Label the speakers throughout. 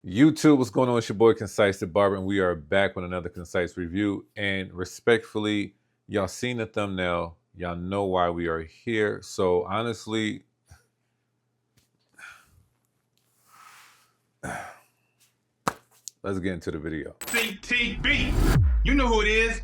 Speaker 1: YouTube, what's going on? It's your boy Concise the Barber, and we are back with another Concise review. And respectfully, y'all seen the thumbnail, y'all know why we are here. So honestly, let's get into the video.
Speaker 2: CTB, you know who it is.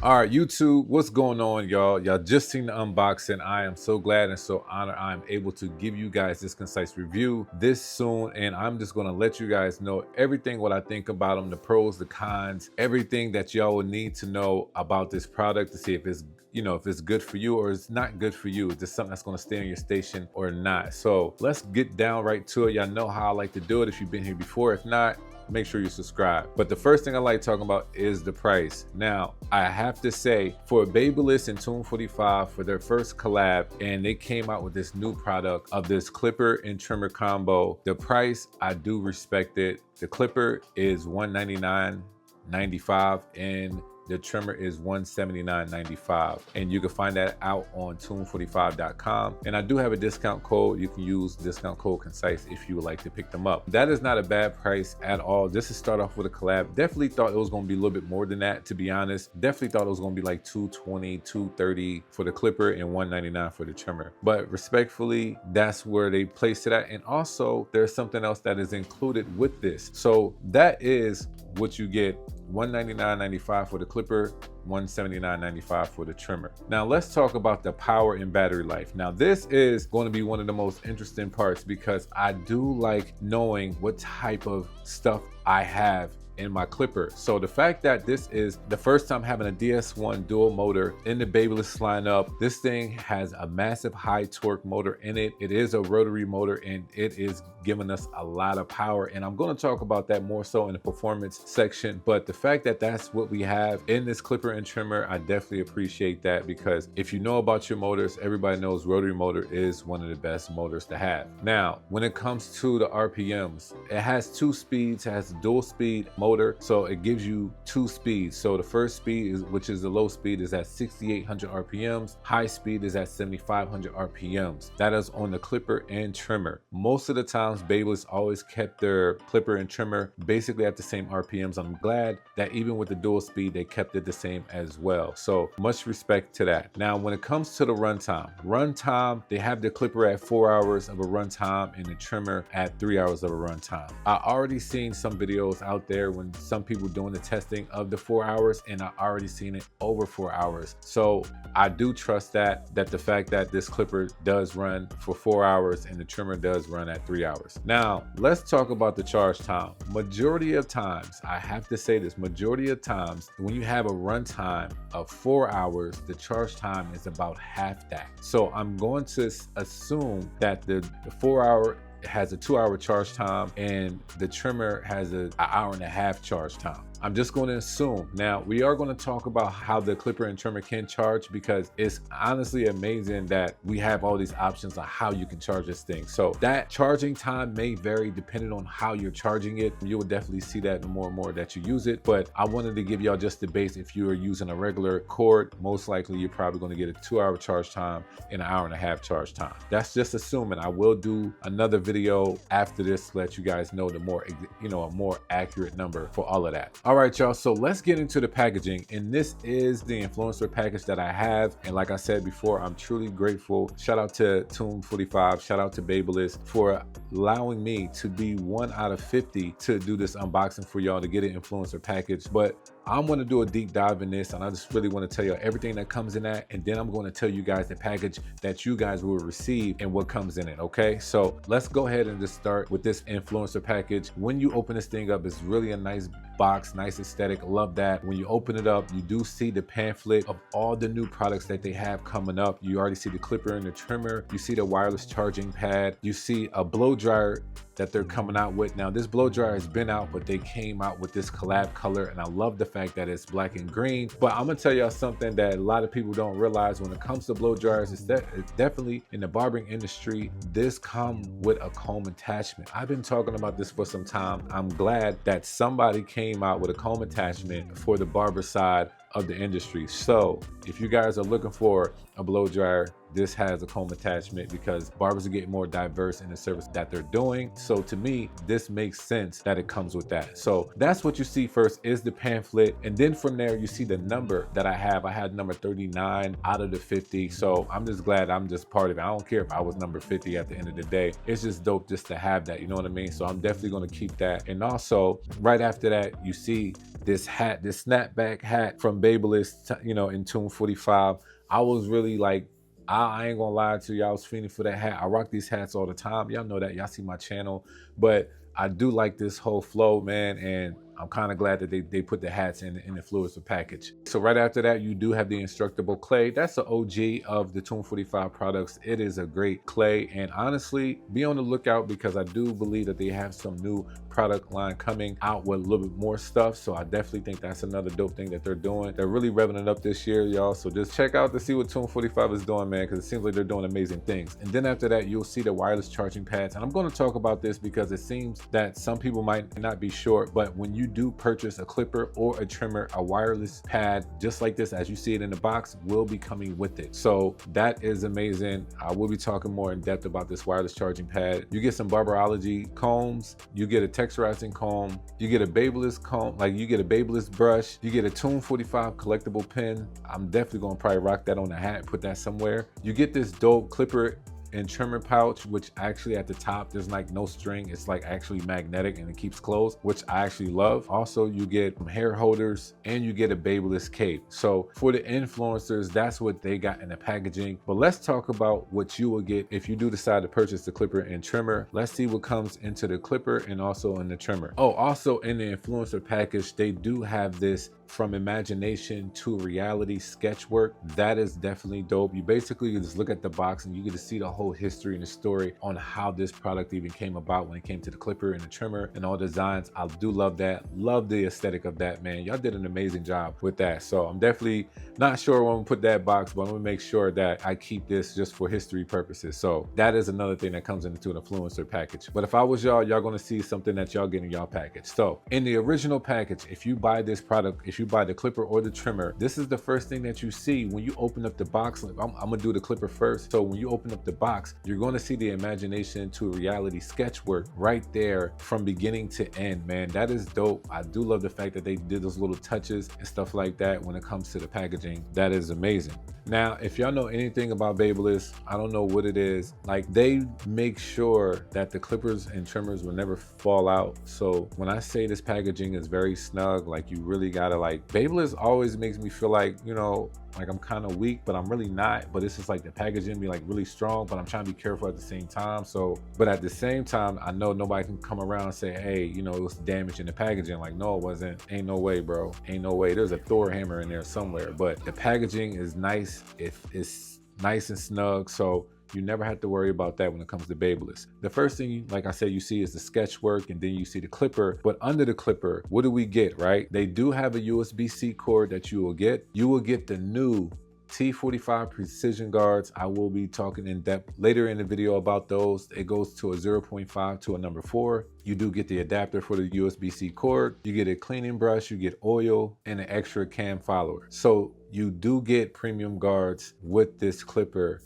Speaker 1: All right, YouTube, what's going on, y'all? Y'all just seen the unboxing. I am so glad and so honored I am able to give you guys this concise review this soon, and I'm just gonna let you guys know everything what I think about them, the pros, the cons, everything that y'all will need to know about this product to see if it's if it's good for you or it's not good for you. Is this something that's gonna stay in your station or not? So let's get down right to it. Y'all know how I like to do it if you've been here before. If not, make sure you subscribe. But the first thing I like talking about is the price. Now, I have to say, for Babyliss and Tomb45 for their first collab, and they came out with this new product of this clipper and trimmer combo, the price, I do respect it. The clipper is $199.95 and the trimmer is $179.95, and you can find that out on tomb45.com. And I do have a discount code. You can use discount code Concise if you would like to pick them up. That is not a bad price at all. Just to start off with a collab, definitely thought it was going to be a little bit more than that, to be honest. Definitely thought it was going to be like $220, $230 for the clipper and $199 for the trimmer. But respectfully, that's where they placed it at. And also, there's something else that is included with this. So that is what you get: $199.95 for the clipper, $179.95 for the trimmer. Now let's talk about the power and battery life. Now this is going to be one of the most interesting parts because I do like knowing what type of stuff I have in my clipper. So the fact that this is the first time having a DS1 dual motor in the Babyliss lineup, this thing has a massive high torque motor in it. It is a rotary motor and it is giving us a lot of power, and I'm going to talk about that more so in the performance section. But the fact that that's what we have in this clipper and trimmer, I definitely appreciate that, because if you know about your motors, everybody knows rotary motor is one of the best motors to have. Now when it comes to the RPMs, it has two speeds. It has a dual speed motor, so it gives you two speeds. So the first speed is, which is the low speed, is at 6,800 RPMs. High speed is at 7,500 RPMs. That is on the clipper and trimmer. Most of the times Babyliss always kept their clipper and trimmer basically at the same RPMs. I'm glad that even with the dual speed, they kept it the same as well. So much respect to that. Now, when it comes to the runtime, they have the clipper at 4 hours of a runtime and the trimmer at 3 hours of a runtime. I already seen some videos out there when some people doing the testing of the 4 hours, and I already seen it over 4 hours. So I do trust that the fact that this clipper does run for 4 hours and the trimmer does run at 3 hours. Now, let's talk about the charge time. Majority of times, I have to say this, majority of times, when you have a runtime of 4 hours, the charge time is about half that. So I'm going to assume that the 4 hour has a 2 hour charge time and the trimmer has an hour and a half charge time. I'm just going to assume. Now, we are going to talk about how the clipper and trimmer can charge, because it's honestly amazing that we have all these options on how you can charge this thing. So that charging time may vary depending on how you're charging it. You will definitely see that the more and more that you use it. But I wanted to give y'all just the base. If you are using a regular cord, most likely you're probably going to get a 2 hour charge time and an hour and a half charge time. That's just assuming. I will do another video after this to let you guys know the more, a more accurate number for all of that. All right, y'all, so let's get into the packaging. And this is the influencer package that I have. And like I said before, I'm truly grateful. Shout out to Tomb45, shout out to Babyliss for allowing me to be 1 out of 50 to do this unboxing for y'all, to get an influencer package. But I'm going to do a deep dive in this, and I just really want to tell you everything that comes in that, and then I'm going to tell you guys the package that you guys will receive and what comes in it. Okay, so let's go ahead and just start with this influencer package. When you open this thing up, it's really a nice box, nice aesthetic. Love that. When you open it up, you do see the pamphlet of all the new products that they have coming up. You already see the clipper and the trimmer. You see the wireless charging pad. You see a blow dryer that they're coming out with. Now this blow dryer has been out, but they came out with this collab color, and I love the fact that it's black and green. But I'm gonna tell y'all something that a lot of people don't realize when it comes to blow dryers, is that it's definitely in the barbering industry, this comes with a comb attachment. I've been talking about this for some time. I'm glad that somebody came out with a comb attachment for the barber side of the industry. So if you guys are looking for a blow dryer, this has a comb attachment because barbers are getting more diverse in the service that they're doing. So to me, this makes sense that it comes with that. So that's what you see first is the pamphlet. And then from there, you see the number that I have. I had number 39 out of the 50. So I'm just glad I'm just part of it. I don't care if I was number 50 at the end of the day. It's just dope just to have that, you know what I mean? So I'm definitely gonna keep that. And also right after that, you see this hat, this snapback hat from Babyliss, you know, in Tomb45. I was really like, I ain't gonna lie to you, I was feeling for that hat. I rock these hats all the time. Y'all know that, y'all see my channel, but I do like this whole flow, man, and I'm kind of glad that they put the hats in the influencer package. So right after that, you do have the Instructable clay. That's the OG of the Tomb45 products. It is a great clay, and honestly, be on the lookout because I do believe that they have some new product line coming out with a little bit more stuff. So I definitely think that's another dope thing that they're doing. They're really revving it up this year, y'all. So just check out to see what Tomb45 is doing, man, because it seems like they're doing amazing things. And then after that, you'll see the wireless charging pads. And I'm going to talk about this because it seems that some people might not be sure, but when you do purchase a clipper or a trimmer, a wireless pad just like this, as you see it in the box, will be coming with it. So that is amazing. I will be talking more in depth about this wireless charging pad. You get some Barberology combs, you get a texturizing comb, you get a Babyliss comb, like you get a Babyliss brush, you get a Tomb45 collectible pen. I'm definitely gonna probably rock that on the hat, put that somewhere. You get this dope clipper and trimmer pouch, which actually at the top there's like no string, it's like actually magnetic and it keeps closed, which I actually love. Also, you get some hair holders and you get a Babyliss cape. So for the influencers, that's what they got in the packaging. But let's talk about what you will get if you do decide to purchase the clipper and trimmer. Let's see what comes into the clipper and also in the trimmer. Oh, also in the influencer package, they do have this from imagination to reality sketch work. That is definitely dope. You basically just look at the box and you get to see the whole history and the story on how this product even came about when it came to the clipper and the trimmer and all designs. I do love that. Love the aesthetic of that, man. Y'all did an amazing job with that. So I'm definitely not sure when we put that box, but I'm gonna make sure that I keep this just for history purposes. So that is another thing that comes into an influencer package. But if I was y'all gonna see something that y'all get in y'all package. So in the original package, if you buy this product, if you buy the clipper or the trimmer, this is the first thing that you see when you open up the box. Like, I'm gonna do the clipper first. So when you open up the box, you're going to see the imagination to reality sketch work right there from beginning to end, man. That is dope. I do love the fact that they did those little touches and stuff like that when it comes to the packaging. That is amazing. Now, if y'all know anything about Babyliss, I don't know what it is. Like, they make sure that the clippers and trimmers will never fall out. So when I say this packaging is very snug, like you really gotta like, Babyliss always makes me feel like, you know, like I'm kind of weak, but I'm really not. But it's just like the packaging be like really strong, but I'm trying to be careful at the same time. So, but at the same time, I know nobody can come around and say, hey, you know, it was damage in the packaging. Like, no, it wasn't. Ain't no way, bro. Ain't no way. There's a Thor hammer in there somewhere. But the packaging is nice. It's nice and snug. So you never have to worry about that when it comes to Babyliss. The first thing, like I said, you see is the sketch work, and then you see the clipper. But under the clipper, what do we get, right? They do have a USB-C cord that you will get. You will get the new T45 precision guards. I will be talking in depth later in the video about those. It goes to a 0.5 to a number 4. You do get the adapter for the USB-C cord. You get a cleaning brush, you get oil, and an extra cam follower. So you do get premium guards with this clipper,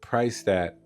Speaker 1: priced at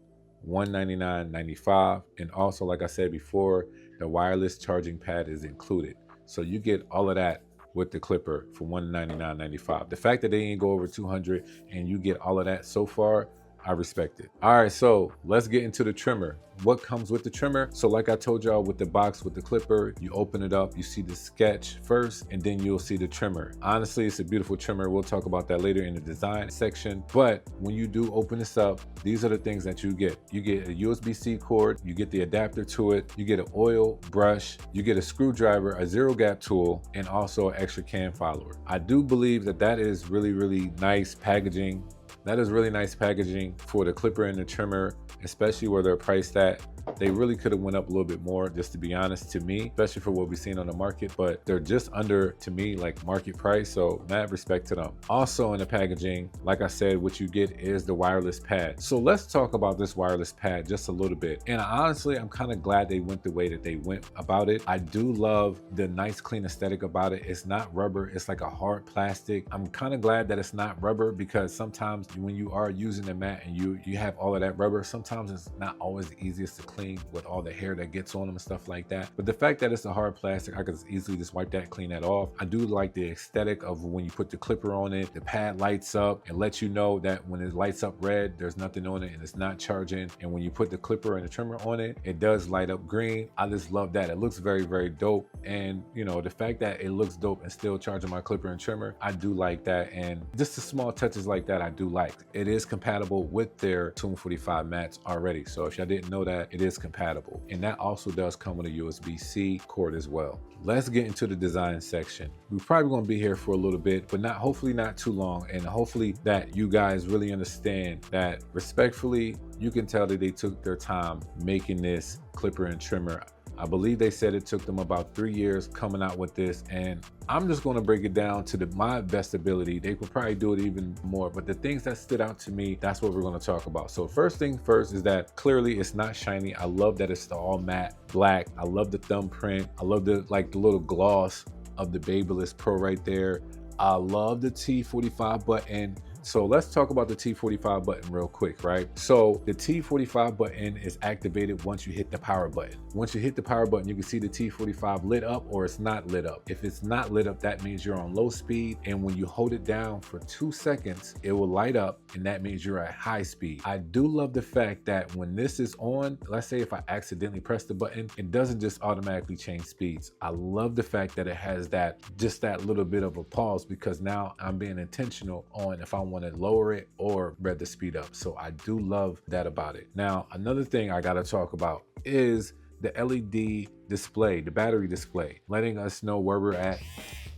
Speaker 1: $199.95. And also, like I said before, the wireless charging pad is included. So you get all of that with the clipper for $199.95. The fact that they ain't go over 200 and you get all of that so far, I respect it. All right, so let's get into the trimmer. What comes with the trimmer? So like I told y'all, with the box with the clipper, you open it up, you see the sketch first, and then you'll see the trimmer. Honestly, it's a beautiful trimmer. We'll talk about that later in the design section. But when you do open this up, these are the things that you get. You get a USB-C cord, you get the adapter to it, you get an oil brush, you get a screwdriver, a zero gap tool, and also an extra cam follower. I do believe that that is really, really nice packaging. That is really nice packaging for the clipper and the trimmer, especially where they're priced at. They really could have went up a little bit more, just to be honest, to me, especially for what we've seen on the market, but they're just under, to me, like market price. So mad respect to them. Also in the packaging, like I said, what you get is the wireless pad. So let's talk about this wireless pad just a little bit. And honestly, I'm kind of glad they went the way that they went about it. I do love the nice clean aesthetic about it. It's not rubber, it's like a hard plastic. I'm kind of glad that it's not rubber, because sometimes when you are using the mat and you have all of that rubber, sometimes it's not always the easiest to clean with all the hair that gets on them and stuff like that. But the fact that it's a hard plastic, I could easily just wipe that, clean that off. I do like the aesthetic of when you put the clipper on it, the pad lights up and lets you know that when it lights up red, there's nothing on it and it's not charging. And when you put the clipper and the trimmer on it, it does light up green. I just love that. It looks very, very dope. And you know, the fact that it looks dope and still charging my clipper and trimmer, I do like that. And just the small touches like that, I do like. It is compatible with their Tomb45 mats already. So if y'all didn't know that, it is compatible. And that also does come with a USB-C cord as well. Let's get into the design section. We're probably going to be here for a little bit, but hopefully not too long. And hopefully that you guys really understand that, respectfully, you can tell that they took their time making this clipper and trimmer. I believe they said it took them about 3 years coming out with this, and I'm just going to break it down to my best ability. They could probably do it even more, but the things that stood out to me, that's what we're going to talk about. So first thing first is that clearly it's not shiny. I love that it's all matte black. I love the thumbprint. I love the little gloss of the Babyliss Pro right there. I love the T45 button. So let's talk about the T45 button real quick, right? So the T45 button is activated once you hit the power button. Once you hit the power button, you can see the T45 lit up or it's not lit up. If it's not lit up, that means you're on low speed. And when you hold it down for 2 seconds, it will light up, and that means you're at high speed. I do love the fact that when this is on, let's say if I accidentally press the button, it doesn't just automatically change speeds. I love the fact that it has just that little bit of a pause, because now I'm being intentional on if I want to lower it or rev the speed up. So I do love that about it. Now, another thing I got to talk about is the LED display, the battery display, letting us know where we're at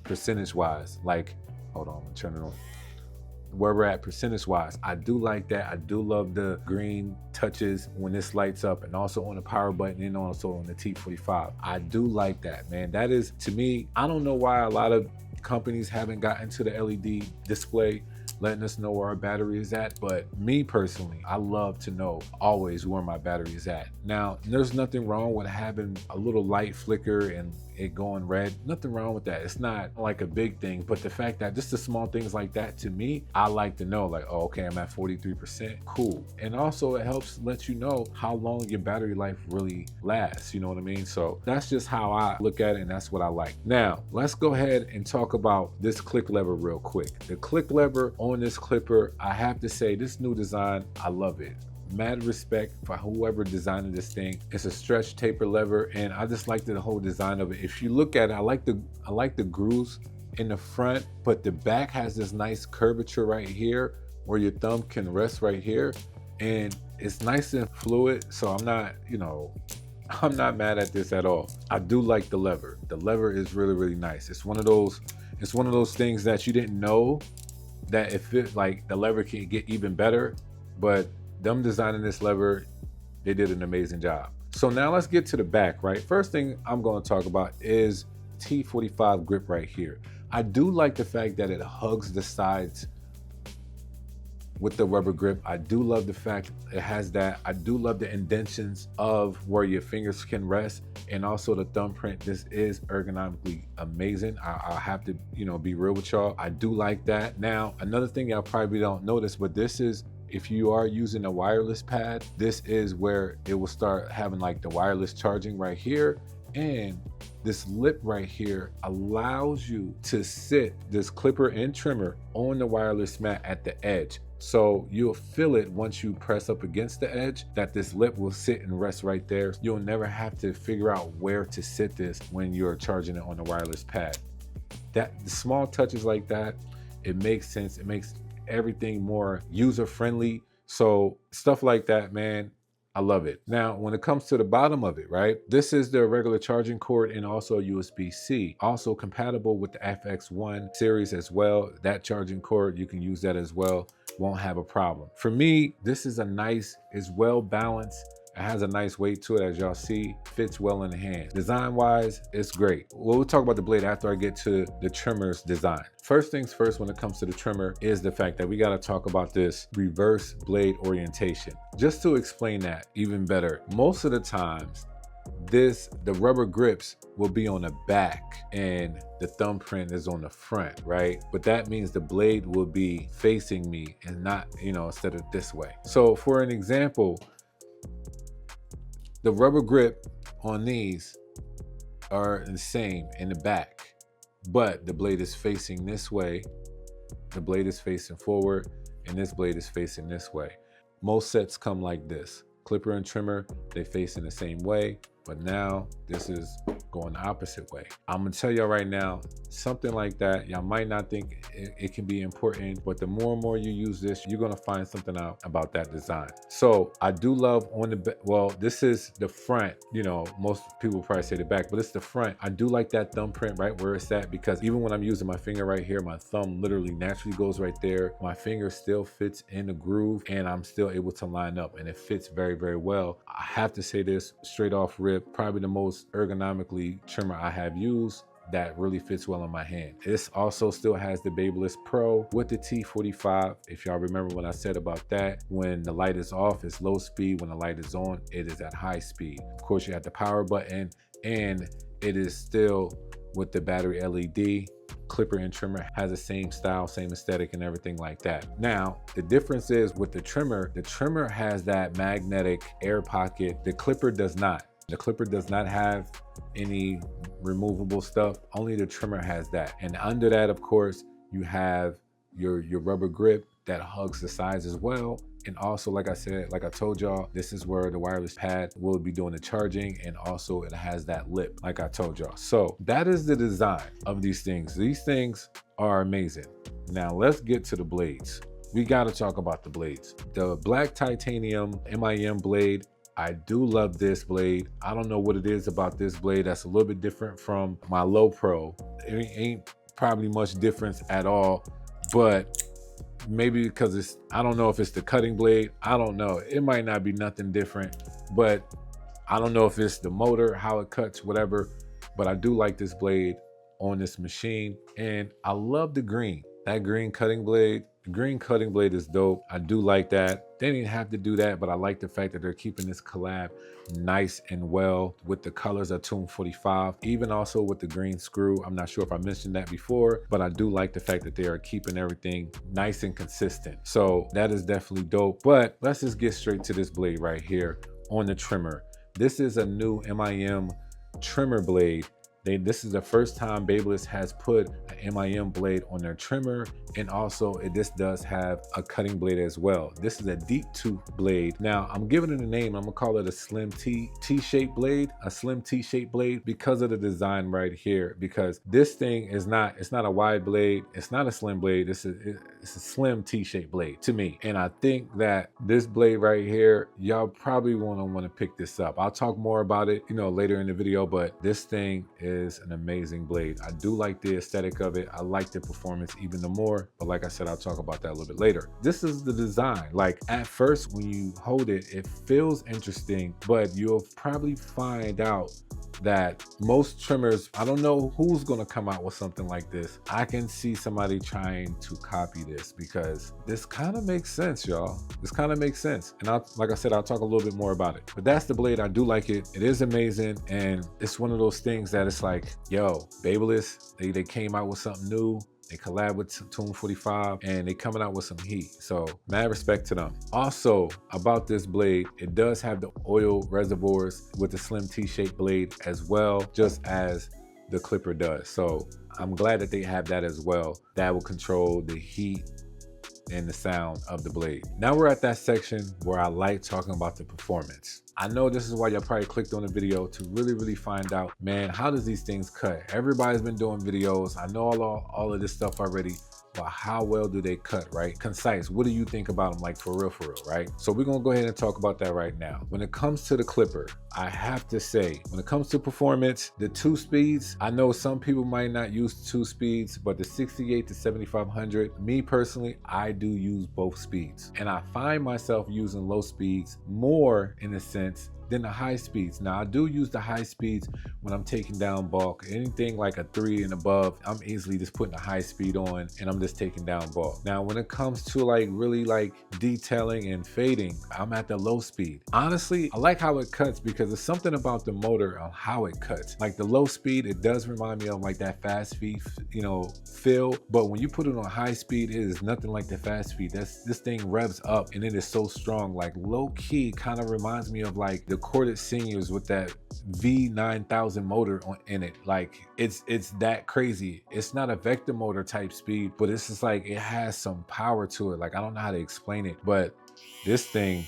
Speaker 1: percentage wise. Like, hold on, I'm turning it on. Where we're at percentage wise. I do like that. I do love the green touches when this lights up, and also on the power button and also on the T45. I do like that, man. That is, to me, I don't know why a lot of companies haven't gotten to the LED display letting us know where our battery is at, but me personally, I love to know always where my battery is at. Now, there's nothing wrong with having a little light flicker and it going red. Nothing wrong with that. It's not like a big thing, but the fact that just the small things like that, to me, I like to know, like, oh, okay, I'm at 43%, cool. And also it helps let you know how long your battery life really lasts, you know what I mean? So that's just how I look at it, and that's what I like. Now, let's go ahead and talk about this click lever real quick. The click lever on this clipper, I have to say, this new design, I love it. Mad respect for whoever designed this thing. It's a stretch taper lever, and I just like the whole design of it. If you look at it, I like the grooves in the front, but the back has this nice curvature right here where your thumb can rest right here, and it's nice and fluid. So I'm not, I'm not mad at this at all. I do like the lever. The lever is really, really nice. It's one of those things that you didn't know that if it, like, the lever can get even better, but them designing this lever, they did an amazing job. So now let's get to the back, right? First thing I'm going to talk about is T45 grip right here. I do like the fact that it hugs the sides with the rubber grip. I do love the fact it has that. I do love the indentions of where your fingers can rest, and also the thumbprint. This is ergonomically amazing. I'll have to, be real with y'all. I do like that. Now, another thing y'all probably don't notice, but this is, if you are using a wireless pad, this is where it will start having like the wireless charging right here. And this lip right here allows you to sit this clipper and trimmer on the wireless mat at the edge. So you'll feel it once you press up against the edge, that this lip will sit and rest right there. You'll never have to figure out where to sit this when you're charging it on the wireless pad. The small touches like that, it makes sense. It makes everything more user-friendly. So stuff like that, man, I love it. Now, when it comes to the bottom of it, right, this is the regular charging cord and also USB-C, also compatible with the FX1 series as well. That charging cord, you can use that as well. Won't have a problem. For me, this is a nice, is well balanced. It has a nice weight to it, as y'all see, fits well in the hand. Design wise, it's great. We'll talk about the blade after I get to the trimmer's design. First things first, when it comes to the trimmer, is the fact that we got to talk about this reverse blade orientation. Just to explain that even better, most of the times, the rubber grips will be on the back and the thumbprint is on the front, right? But that means the blade will be facing me and not, instead of this way. So for an example, the rubber grip on these are the same in the back, but the blade is facing this way, the blade is facing forward, and this blade is facing this way. Most sets come like this. Clipper and trimmer, they face in the same way, but now this is going the opposite way. I'm gonna tell y'all right now, something like that, y'all might not think it can be important, but the more and more you use this, you're gonna find something out about that design. So I do love on the, well, this is the front, most people probably say the back, but it's the front. I do like that thumbprint right where it's at, because even when I'm using my finger right here, my thumb literally naturally goes right there. My finger still fits in the groove and I'm still able to line up, and it fits very, very well. I have to say this straight off rip, probably the most ergonomically trimmer I have used that really fits well in my hand. This also still has the Babyliss Pro with the T45. If y'all remember what I said about that, when the light is off, it's low speed. When the light is on, it is at high speed. Of course, you have the power button, and it is still with the battery LED. Clipper and trimmer has the same style, same aesthetic, and everything like that. Now, the difference is with the trimmer has that magnetic air pocket. The clipper does not. The clipper does not have any removable stuff. Only the trimmer has that. And under that, of course, you have your rubber grip that hugs the sides as well. And also, like I said, like I told y'all, this is where the wireless pad will be doing the charging, and also it has that lip, like I told y'all. So that is the design of these things. These things are amazing. Now let's get to the blades. We got to talk about the blades. The black titanium MIM blade, I do love this blade. I don't know what it is about this blade that's a little bit different from my Low Pro. It ain't probably much difference at all, but maybe because I don't know if it's the cutting blade. I don't know. It might not be nothing different, but I don't know if it's the motor, how it cuts, whatever. But I do like this blade on this machine, and I love the green. That green cutting blade. The green cutting blade is dope. I do like that. They didn't have to do that, but I like the fact that they're keeping this collab nice and well with the colors of Tomb45, even also with the green screw. I'm not sure if I mentioned that before, but I do like the fact that they are keeping everything nice and consistent. So that is definitely dope. But let's just get straight to this blade right here on the trimmer. This is a new MIM trimmer blade. This is the first time Babyliss has put an MIM blade on their trimmer, and also this does have a cutting blade as well. This is a deep tooth blade. Now I'm giving it a name. I'm gonna call it a slim T-shaped blade, a slim T-shaped blade, because of the design right here. Because this thing is not, it's not a wide blade, it's not a slim blade. It's a slim T-shaped blade to me, and I think that this blade right here, y'all probably want to pick this up. I'll talk more about it, later in the video, but this thing is an amazing blade. I do like the aesthetic of it. I like the performance even the more, but like I said, I'll talk about that a little bit later. This is the design. Like at first when you hold it, it feels interesting, but you'll probably find out that most trimmers, I don't know who's gonna come out with something like this. I can see somebody trying to copy this, because this kind of makes sense, y'all. This kind of makes sense. And like I said, I'll talk a little bit more about it. But that's the blade. I do like it. It is amazing. And it's one of those things that it's like, yo, Babyliss, they came out with something new. They collab with Tomb45, and they coming out with some heat. So mad respect to them. Also about this blade, it does have the oil reservoirs with the slim T-shaped blade as well, just as the clipper does. So I'm glad that they have that as well. That will control the heat and the sound of the blade. Now we're at that section where I like talking about the performance. I know this is why y'all probably clicked on the video, to really find out, man, how does these things cut? Everybody's been doing videos. I know all of this stuff already, but how well do they cut, right? Concise. What do you think about them, like for real, right? So we're gonna go ahead and talk about that right now. When it comes to the clipper, I have to say, when it comes to performance, the 2 speeds, I know some people might not use 2 speeds, but the 68 to 7500, me personally, I do use both speeds. And I find myself using low speeds more in a sense than the high speeds. Now I do use the high speeds when I'm taking down bulk. Anything like a 3 and above, I'm easily just putting a high speed on and I'm just taking down bulk. Now when it comes to like really like detailing and fading, I'm at the low speed. Honestly, I like how it cuts because there's something about the motor on how it cuts. Like the low speed, it does remind me of like that fast speed, you know, feel. But when you put it on high speed, it is nothing like the fast speed. This thing revs up and it is so strong. Like low key kind of reminds me of like the corded seniors with that V9000 motor in it. Like it's that crazy. It's not a vector motor type speed, but it's just like it has some power to it. Like I don't know how to explain it, but this thing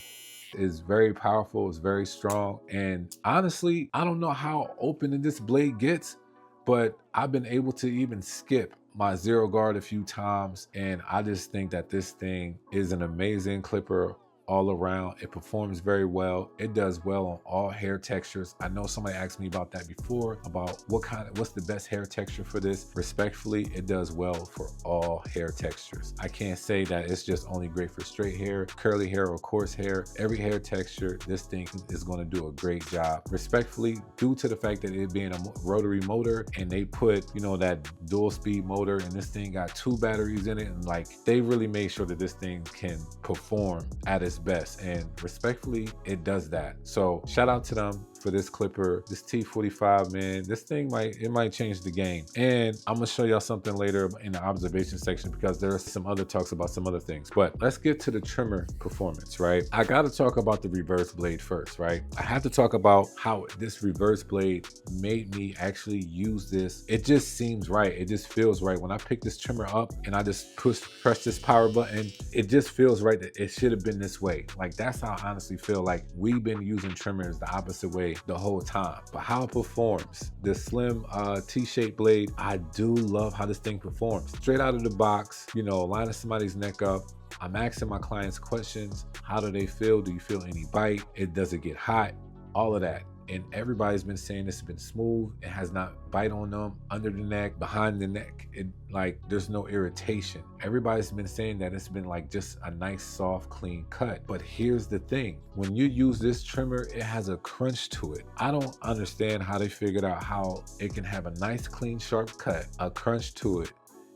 Speaker 1: is very powerful. It's very strong. And honestly, I don't know how open this blade gets, but I've been able to even skip my zero guard a few times. And I just think that this thing is an amazing clipper all around. It performs very well. It does well on all hair textures. I know somebody asked me about that before, about what's the best hair texture for this. Respectfully, it does well for all hair textures. I can't say that it's just only great for straight hair, curly hair, or coarse hair. Every hair texture, this thing is going to do a great job. Respectfully, due to the fact that it being a rotary motor and they put, you know, that dual speed motor, and this thing got 2 batteries in it, and like they really made sure that this thing can perform at its best, and respectfully it does that. So shout out to them for this clipper, this T45, man. This thing might change the game. And I'm gonna show y'all something later in the observation section because there are some other talks about some other things. But let's get to the trimmer performance, right? I gotta talk about the reverse blade first, right? I have to talk about how this reverse blade made me actually use this. It just seems right. It just feels right. When I pick this trimmer up and I just press this power button, it just feels right that it should have been this way. Like that's how I honestly feel. Like we've been using trimmers the opposite way the whole time. But how it performs, the slim T-shaped blade, I do love how this thing performs. Straight out of the box, you know, lining somebody's neck up. I'm asking my clients questions. How do they feel? Do you feel any bite? Does it get hot? All of that. And everybody's been saying it's been smooth. It has not bite on them, under the neck, behind the neck. Like there's no irritation. Everybody's been saying that it's been like just a nice, soft, clean cut. But here's the thing. When you use this trimmer, it has a crunch to it. I don't understand how they figured out how it can have a nice, clean, sharp cut, a crunch to it,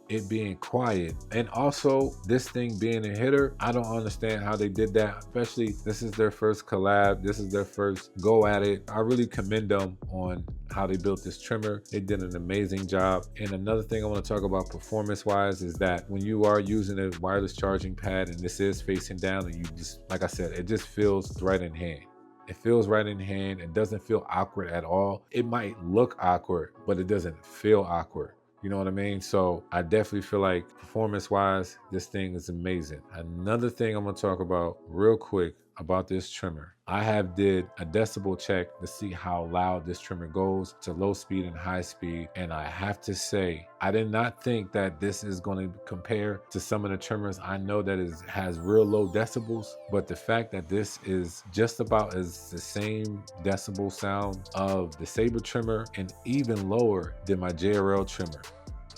Speaker 1: it being quiet, and also this thing being a hitter. I don't understand how they did that, especially this is their first collab, this is their first go at it. I really commend them on how they built this trimmer. They did an amazing job. And another thing I want to talk about performance wise is that when you are using a wireless charging pad and this is facing down, and you just, like I said, it just feels right in hand. It feels right in hand. It doesn't feel awkward at all. It might look awkward, but it doesn't feel awkward. You know what I mean? So I definitely feel like performance-wise, this thing is amazing. Another thing I'm gonna talk about real quick about this trimmer. I have did a decibel check to see how loud this trimmer goes to low speed and high speed. And I have to say, I did not think that this is going to compare to some of the trimmers. I know that it has real low decibels, but the fact that this is just about as the same decibel sound of the Sabre trimmer and even lower than my JRL trimmer.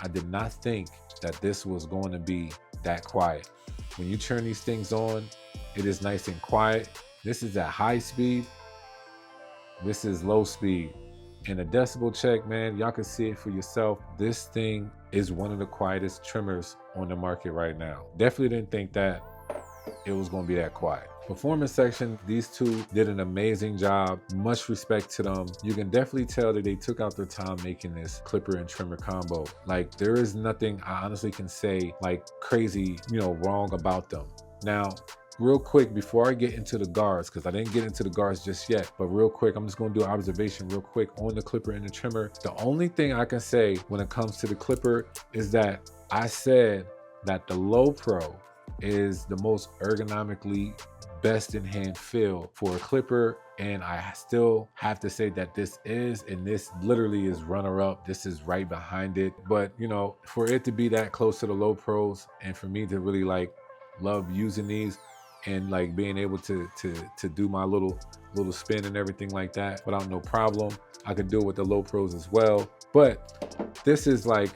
Speaker 1: I did not think that this was going to be that quiet. When you turn these things on, it is nice and quiet. This is at high speed. This is low speed. And a decibel check, man, y'all can see it for yourself. This thing is one of the quietest trimmers on the market right now. Definitely didn't think that it was going to be that quiet. Performance section, these two did an amazing job. Much respect to them. You can definitely tell that they took out their time making this clipper and trimmer combo. Like there is nothing I honestly can say like crazy, wrong about them. Now, real quick, before I get into the guards, because I didn't get into the guards just yet, but real quick, I'm just going to do an observation real quick on the clipper and the trimmer. The only thing I can say when it comes to the clipper is that I said that the Low Pro is the most ergonomically best in hand feel for a clipper And I still have to say that this literally is runner up. This is right behind it. But you know, for it to be that close to the low pros, and for me to really like love using these and like being able to do my little spin and everything like that without no problem. I could do it with the low pros as well. But this is like,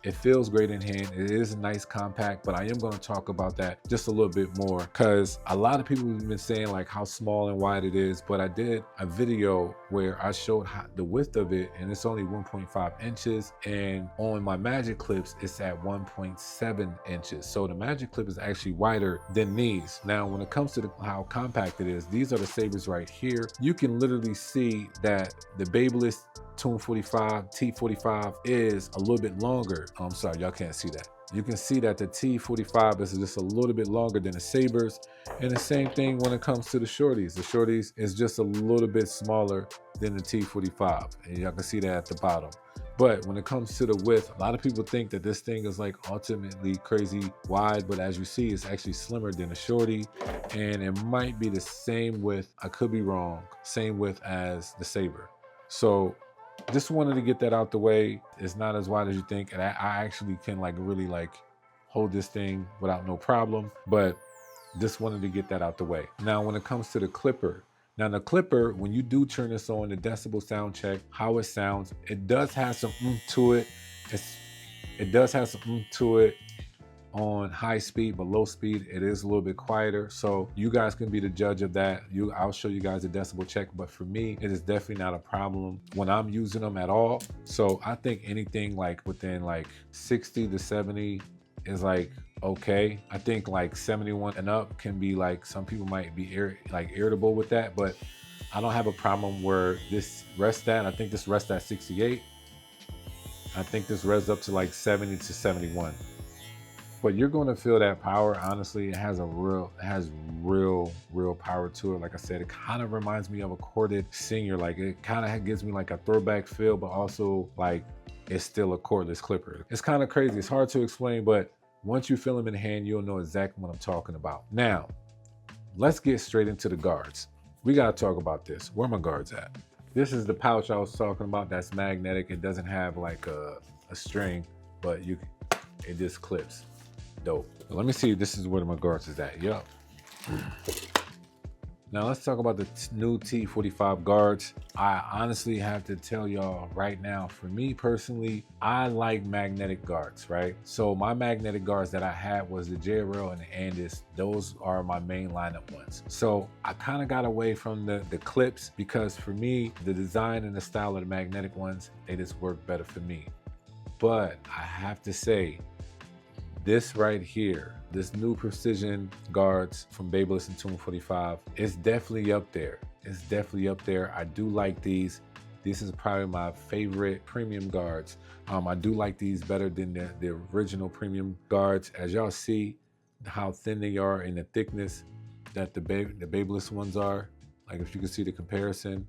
Speaker 1: it feels great in hand. It is a nice compact, but I am going to talk about that just a little bit more because a lot of people have been saying like how small and wide it is, but I did a video where I showed the width of it, and it's only 1.5 inches, and on my Magic Clips it's at 1.7 inches. So the Magic Clip is actually wider than these. Now when it comes to how compact it is, these are the sabers right here. You can literally see that the Babyliss Tomb45 T45 is a little bit longer. Oh, I'm sorry, y'all can't see that. You can see that the T45 is just a little bit longer than the sabers, and the same thing when it comes to the shorties. The shorties is just a little bit smaller than the T45, and y'all can see that at the bottom. But when it comes to the width, a lot of people think that this thing is like ultimately crazy wide, but as you see, it's actually slimmer than a shorty, and it might be the same width, I could be wrong, same width as the saber. So just wanted to get that out the way. It's not as wide as you think, and I actually can like really like hold this thing without no problem, but just wanted to get that out the way. Now when it comes to the clipper, now the clipper, when you do turn this on, the decibel sound check, how it sounds, it does have some to it. It does have some to it on high speed, but low speed it is a little bit quieter. So you guys can be the judge of that. I'll show you guys a decibel check, but for me it is definitely not a problem when I'm using them at all. So I think anything like within like 60 to 70 is like okay. I think like 71 and up can be like, some people might be irritable with that, but I don't have a problem where this rests at. I think this rests at 68. I think this rests up to like 70 to 71. But you're going to feel that power. Honestly, it has real power to it. Like I said, it kind of reminds me of a corded Senior. Like it kind of gives me like a throwback feel, but also like it's still a cordless clipper. It's kind of crazy. It's hard to explain, but once you feel them in hand, you'll know exactly what I'm talking about. Now, let's get straight into the guards. We got to talk about this. Where are my guards at? This is the pouch I was talking about. That's magnetic. It doesn't have like a string, but it just clips. Dope. Let me see. This is where my guards is at. Yup. Now let's talk about the new T45 guards. I honestly have to tell y'all right now, for me personally, I like magnetic guards, right? So my magnetic guards that I had was the JRL and the Andis. Those are my main lineup ones. So I kind of got away from the clips because for me, the design and the style of the magnetic ones, they just work better for me. But I have to say, this right here, this new precision guards from Babyliss and Tomb45 is definitely up there. It's definitely up there. I do like these. This is probably my favorite premium guards. I do like these better than the original premium guards. As y'all see how thin they are and the thickness that the Babyliss ones are. Like if you can see the comparison.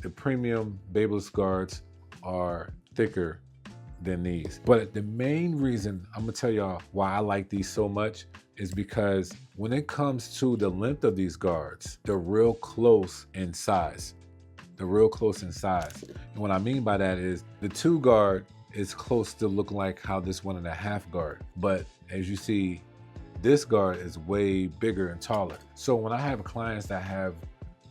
Speaker 1: The premium Babyliss guards are thicker than these. But the main reason I'm gonna tell y'all why I like these so much is because when it comes to the length of these guards, they're real close in size. They're real close in size. And what I mean by that is the 2 guard is close to looking like how this 1.5 guard. But as you see, this guard is way bigger and taller. So when I have clients that have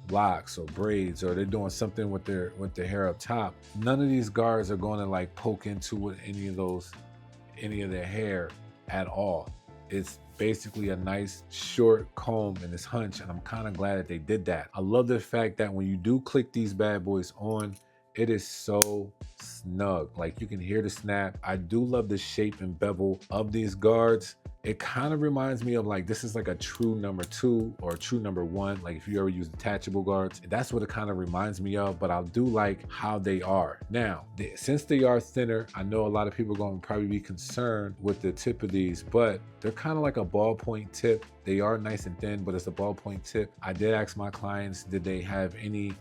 Speaker 1: locks or braids, or they're doing something with their hair up top, none of these guards are going to like poke into any of their hair at all. It's basically a nice short comb and this hunch, and I'm kind of glad that they did that. I love the fact that when you do click these bad boys on, it is so snug. Like you can hear the snap. I do love the shape and bevel of these guards. It kind of reminds me of like, this is like a true number 2 or a true number 1. Like if you ever use detachable guards, that's what it kind of reminds me of, but I do like how they are. Now, since they are thinner, I know a lot of people are going to probably be concerned with the tip of these, but they're kind of like a ballpoint tip. They are nice and thin, but it's a ballpoint tip. I did ask my clients, did they have any,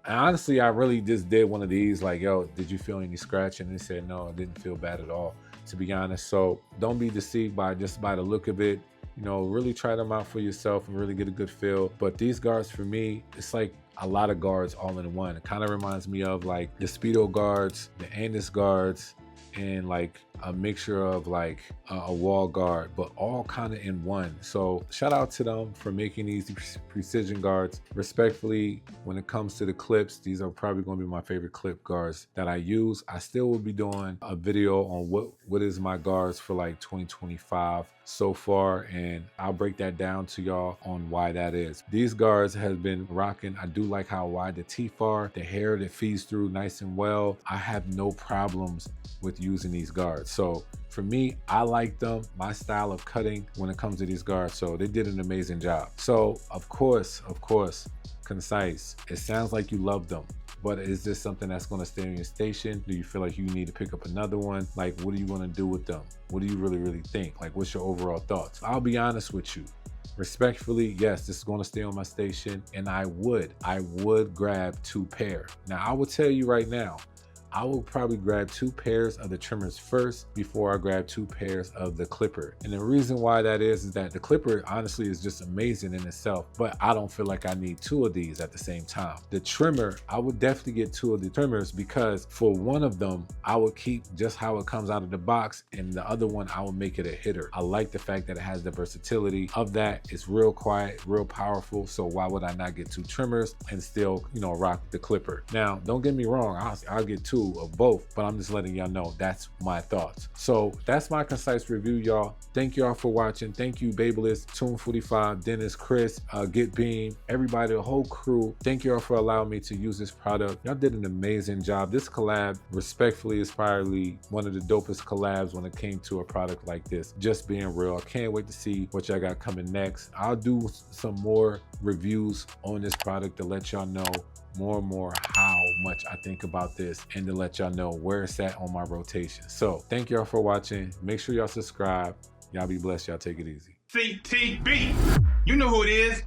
Speaker 1: and honestly, I really just did one of these, like, yo, did you feel any scratching? And they said, no, it didn't feel bad at all, to be honest. So don't be deceived by just by the look of it. You know, really try them out for yourself and really get a good feel. But these guards for me, it's like a lot of guards all in one. It kind of reminds me of like the Speedo guards, the Anus guards, and like a mixture of like a wall guard, but all kind of in one. So shout out to them for making these precision guards. Respectfully, when it comes to the clips, these are probably going to be my favorite clip guards that I use. I still will be doing a video on what is my guards for like 2025 so far, and I'll break that down to y'all on why that is. These guards have been rocking. I do like how wide the teeth are, the hair that feeds through nice and well. I have no problems with using these guards. So for me, I like them, my style of cutting when it comes to these guards. So they did an amazing job. So of course, concise. It sounds like you love them, but is this something that's going to stay in your station? Do you feel like you need to pick up another one? Like, what are you going to do with them? What do you really think? Like, what's your overall thoughts? I'll be honest with you. Respectfully, yes, this is going to stay on my station, and I would grab 2 pair. Now, I will tell you right now, I will probably grab 2 pairs of the trimmers first before I grab 2 pairs of the clipper. And the reason why that is that the clipper honestly is just amazing in itself, but I don't feel like I need 2 of these at the same time. The trimmer, I would definitely get 2 of the trimmers, because for one of them, I would keep just how it comes out of the box, and the other one, I would make it a hitter. I like the fact that it has the versatility of that. It's real quiet, real powerful. So why would I not get 2 trimmers and still, you know, rock the clipper? Now, don't get me wrong, I'll get 2 of both, but I'm just letting y'all know that's my thoughts. So that's my concise review, y'all. Thank y'all for watching. Thank you, Babyliss, Tomb45, Dennis, Chris, Get Beam, everybody, the whole crew. Thank y'all for allowing me to use this product. Y'all did an amazing job. This collab, respectfully, is probably one of the dopest collabs when it came to a product like this. Just being real. I can't wait to see what y'all got coming next. I'll do some more reviews on this product to let y'all know more and more how much I think about this, and to let y'all know where it's at on my rotation. So thank y'all for watching. Make sure y'all subscribe. Y'all be blessed. Y'all take it easy.
Speaker 2: CTB. You know who it is.